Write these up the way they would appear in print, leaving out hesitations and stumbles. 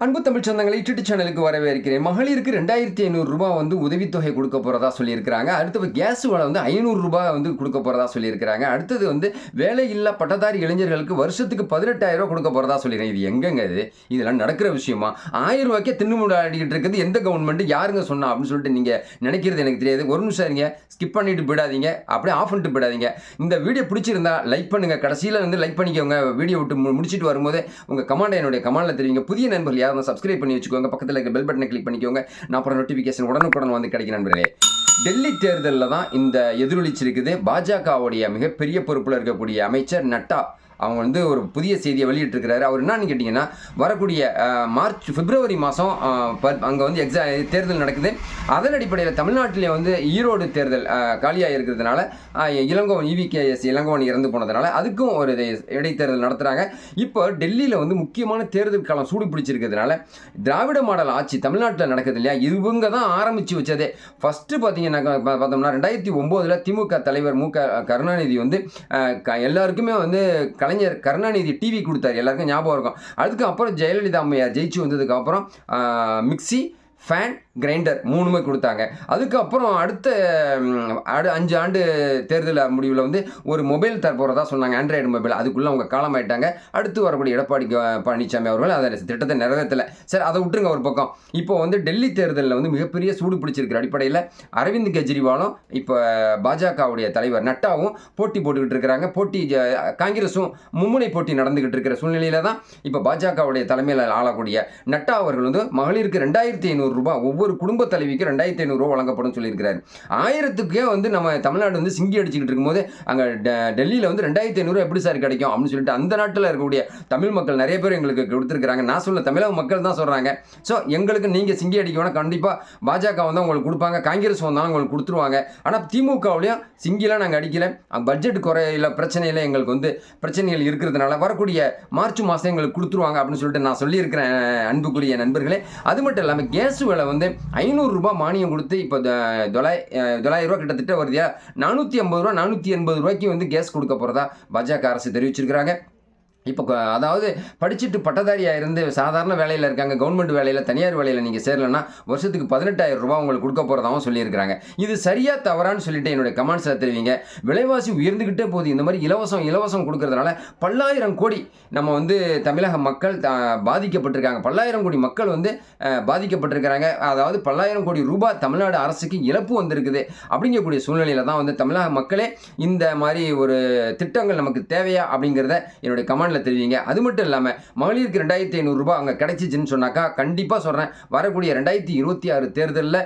அன்பு தமிழ் சொந்தங்களை யூடியூப் சேனலுக்கு வரவேற்கிறேன். மகளிருக்கு 2500 ரூபாய் வந்து உதவித்தொகை கொடுக்க போகிறதா சொல்லியிருக்கிறாங்க. அடுத்து கேஸ் விலை வந்து 500 ரூபாய் வந்து கொடுக்க போகிறதா சொல்லியிருக்கிறாங்க. அடுத்தது வந்து வேலையில்லா பட்டதாரி இளைஞர்களுக்கு வருஷத்துக்கு 18,000 ரூபாய் கொடுக்க போகிறதா சொல்லியிருக்காங்க. இது எங்கங்க இது? இதெல்லாம் நடக்கிற விஷயமா? 1000 ரூபாய்க்கே தின்னுமுடாடிக்கிட்டு இருக்குது எந்த கவர்மெண்ட்? யாருங்க சொன்னா அப்படின்னு சொல்லிட்டு நீங்கள் நினைக்கிறது எனக்கு தெரியாது. ஒரு நிமிஷம் இருங்க, ஸ்கிப் பண்ணிட்டு போயிடாதீங்க, அப்படியே ஆஃப் பண்ணிட்டு போயிடாதீங்க. இந்த வீடியோ பிடிச்சிருந்தா லைக் பண்ணுங்கள். கடைசியில் வந்து லைக் பண்ணிக்கோங்க. வீடியோ விட்டு முடிச்சுட்டு வரும்போது உங்கள் கமெண்ட் என்னுடைய கமெண்டில் தெரிவிங்க. புதிய நண்பர்கள் சப்ஸ்கிரைப் பண்ணி வச்சுக்கோங்க. பக்கத்தில் இருக்க பெல் பட்டனை கிளிக் பண்ணிக்கோங்க. நான் அப்புறம் நோட்டிஃபிகேஷன் உடனுக்குடன் வந்து கிடைக்கும் நண்பர்களே. டெல்லி தேர்தலில் தான் இந்த எதிரொலிச்சிருக்குது. பாஜகவுடைய மிகப்பெரிய பொறுப்பில் இருக்கக்கூடிய அமைச்சர் நட்டா அவங்க வந்து ஒரு புதிய செய்தியை வெளியிட்டிருக்கிறாரு. அவர் என்னன்னு கேட்டிங்கன்னா, வரக்கூடிய பிப்ரவரி மாதம் அங்கே வந்து தேர்தல் நடக்குது. அதன் அடிப்படையில் தமிழ்நாட்டிலே வந்து ஈரோடு தேர்தல் காலியாக இருக்கிறதுனால இளங்கோவன் EVKS இளங்கோவன் இறந்து போனதுனால அதுக்கும் ஒரு இடைத்தேர்தல் நடத்துகிறாங்க. இப்போ டெல்லியில் வந்து முக்கியமான தேர்தல் காலம் சூடு பிடிச்சிருக்கிறதுனால திராவிட மாடல் ஆட்சி தமிழ்நாட்டில் நடக்குது இல்லையா, இவங்க தான் ஆரம்பித்து வச்சதே. ஃபஸ்ட்டு பார்த்தீங்கன்னா பார்த்தோம்னா 2009 திமுக தலைவர் கருணாநிதி வந்து எல்லாருக்குமே வந்து கலைஞர் கருணாநிதி டிவி கொடுத்தாரு, எல்லாருக்கும் ஞாபகம் இருக்கும். அதுக்கப்புறம் ஜெயலலிதா அம்மையார் ஜெயிச்சு வந்ததுக்கப்புறம் மிக்சி, ஃபேன், கிரைண்டர் 3மே கொடுத்தாங்க. அதுக்கப்புறம் அடுத்த 5 ஆண்டு தேர்தல் முடிவில் வந்து ஒரு மொபைல் தரப்போகிறதா சொன்னாங்க, ஆண்ட்ராய்டு மொபைல். அதுக்குள்ளே அவங்க காலமாயிட்டாங்க. அடுத்து வரக்கூடிய எடப்பாடி பழனிசாமி அவர்கள் அதை திட்டத்தை நிறைவேற்றலை. சரி, அதை விட்டுருங்க ஒரு பக்கம். இப்போ வந்து டெல்லி தேர்தலில் வந்து மிகப்பெரிய சூடு பிடிச்சிருக்கிற அடிப்படையில் அரவிந்த் கெஜ்ரிவாலும் இப்போ பாஜகவுடைய தலைவர் நட்டாவும் போட்டி போட்டுக்கிட்டு இருக்கிறாங்க. காங்கிரஸும் மும்முனை போட்டி நடந்துகிட்டு இருக்கிற சூழ்நிலையில தான் இப்போ பாஜகவுடைய தலைமையில் ஆளக்கூடிய நட்டா அவர்கள் வந்து மகளிருக்கு 2500 ரூபாய், ஒவ்வொரு குடும்ப தலைவிக்கு 2500 ரூபாய் வழங்கப்படும் சொல்லியிருக்கிறாரு. 1000க்கே வந்து நம்ம தமிழ்நாடு வந்து சிங்கி அடிச்சுக்கிட்டு இருக்கும்போது அங்கே டெல்லியில் வந்து 2500 எப்படி சார் கிடைக்கும் அப்படின்னு சொல்லிட்டு அந்த நாட்டில் இருக்கக்கூடிய தமிழ் மக்கள் நிறைய பேர் எங்களுக்கு கொடுத்துருக்காங்க. நான் சொல்ல தமிழக மக்கள் தான் சொல்கிறாங்க. ஸோ எங்களுக்கு நீங்கள் சிங்கி அடிக்கணும், கண்டிப்பாக பாஜக வந்து உங்களுக்கு கொடுப்பாங்க, காங்கிரஸ் வந்தாலும் உங்களுக்கு கொடுத்துருவாங்க. ஆனால் திமுகவுலையும் சிங்கிலாம் நாங்கள் அடிக்கல, பட்ஜெட் குறையில பிரச்சனையில் எங்களுக்கு வந்து பிரச்சனைகள் இருக்கிறதுனால வரக்கூடிய மார்ச் மாதம் எங்களுக்கு கொடுத்துருவாங்க அப்படின்னு சொல்லிட்டு நான் சொல்லியிருக்கிறேன் அன்புக்குரிய நண்பர்களே. அது மட்டும் இல்லாமல் கேஸ் விலை வந்து 500 ரூபாய் மானியம் கொடுத்து இப்போ 900 ரூபா கிட்டத்தட்ட வருது. 450 ரூபா 480 ரூபாய்க்கு வந்து கேஸ் கொடுக்க போகிறதா பாஜக அரசு தெரிவிச்சிருக்கிறாங்க. இப்போ அதாவது படிச்சுட்டு பட்டதாரியாக இருந்து சாதாரண வேலையில் இருக்காங்க, கவர்மெண்ட் வேலையில் தனியார் வேலையில் நீங்கள் சேரலைன்னா வருஷத்துக்கு 18,000 ரூபாய் உங்களுக்கு கொடுக்க போகிறதாகவும் சொல்லியிருக்கிறாங்க. இது சரியா தவறான்னு சொல்லிட்டு என்னுடைய கமெண்ட்ஸில் தெரிவிங்க. விலைவாசி உயர்ந்துக்கிட்டே போகுது. இந்த மாதிரி இலவசம் கொடுக்கறதுனால பல்லாயிரம் கோடி நம்ம வந்து தமிழக மக்கள் பாதிக்கப்பட்டிருக்காங்க. பல்லாயிரம் கோடி மக்கள் வந்து பாதிக்கப்பட்டிருக்கிறாங்க. அதாவது பல்லாயிரம் கோடி ரூபாய் தமிழ்நாடு அரசுக்கு இழப்பு வந்திருக்குது. அப்படிங்கக்கூடிய சூழ்நிலையில் தான் வந்து தமிழக மக்களே இந்த மாதிரி ஒரு திட்டங்கள் நமக்கு தேவையா அப்படிங்கிறத என்னுடைய கமெண்ட்ல தெரிவிங்க. அது மட்டும் இல்லாமல் மகளிருக்கு 2500 ரூபாய் அங்கே கிடைச்சிச்சுன்னு சொன்னாக்கா கண்டிப்பாக சொல்கிறேன், வரக்கூடிய 2026 தேர்தலில்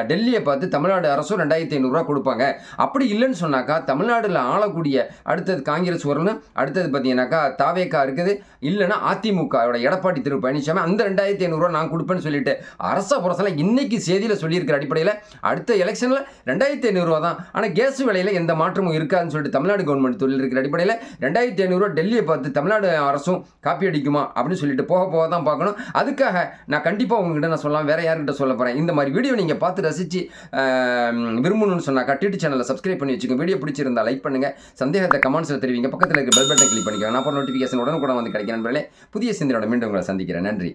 டெல்லியை பார்த்து தமிழ்நாடு அரசும் 2500 ரூபாய் கொடுப்பாங்க. அப்படி இல்லைன்னு சொன்னாக்கா தமிழ்நாட்டில் ஆளக்கூடிய அடுத்தது காங்கிரஸ் வரணும், அடுத்தது பார்த்தீங்கன்னாக்கா தாவேக்கா இருக்குது, இல்லைன்னா அதிமுக எடப்பாடி திரு பழனிசாமி அந்த 2500 ரூபாய் நான் கொடுப்பேன்னு சொல்லிட்டு அரச புரசெல்லாம் இன்னைக்கு செய்தியில் சொல்லியிருக்கிற அடிப்படையில் அடுத்த எலெக்ஷனில் 2500 ரூபா தான். ஆனால் கேஸ் விலையில் எந்த மாற்றமும் இருக்காதுன்னு சொல்லிட்டு தமிழ்நாடு கவர்மெண்ட் சொல்லியிருக்கிற அடிப்படையில் 2500 ரூபா டெல்லியை பார்த்து தமிழ்நாடு அரசும் காப்பி அடிக்குமா அப்படின்னு சொல்லிட்டு போக தான் பார்க்கணும். அதுக்காக நான் கண்டிப்பாக உங்ககிட்ட நான் சொல்லலாம், வேற யார்கிட்ட சொல்ல போகிறேன். இந்த மாதிரி வீடியோ நீங்கள் பார்த்து ரசித்து விரும்பணும்னு சொன்னாக்கா டிடி சேனலை சப்ஸ்கிரைப் பண்ணி வச்சுக்கோங்க. வீடியோ பிடிச்சிருந்தா லைக் பண்ணுங்கள், சந்தேகத்தை கமெண்ட்ஸில் தெரிவிங்க, பக்கத்தில் இருக்க பெல் பட்டனை கிளிக் பண்ணிக்கோங்க. நான் அப்புறம் நோட்டிஃபிகேஷன் உடனுக்குடன் வந்து கிடைக்கும் நண்பர்களே. புதிய சிந்தனையோட மீண்டும் உங்களை சந்திக்கிறேன். நன்றி.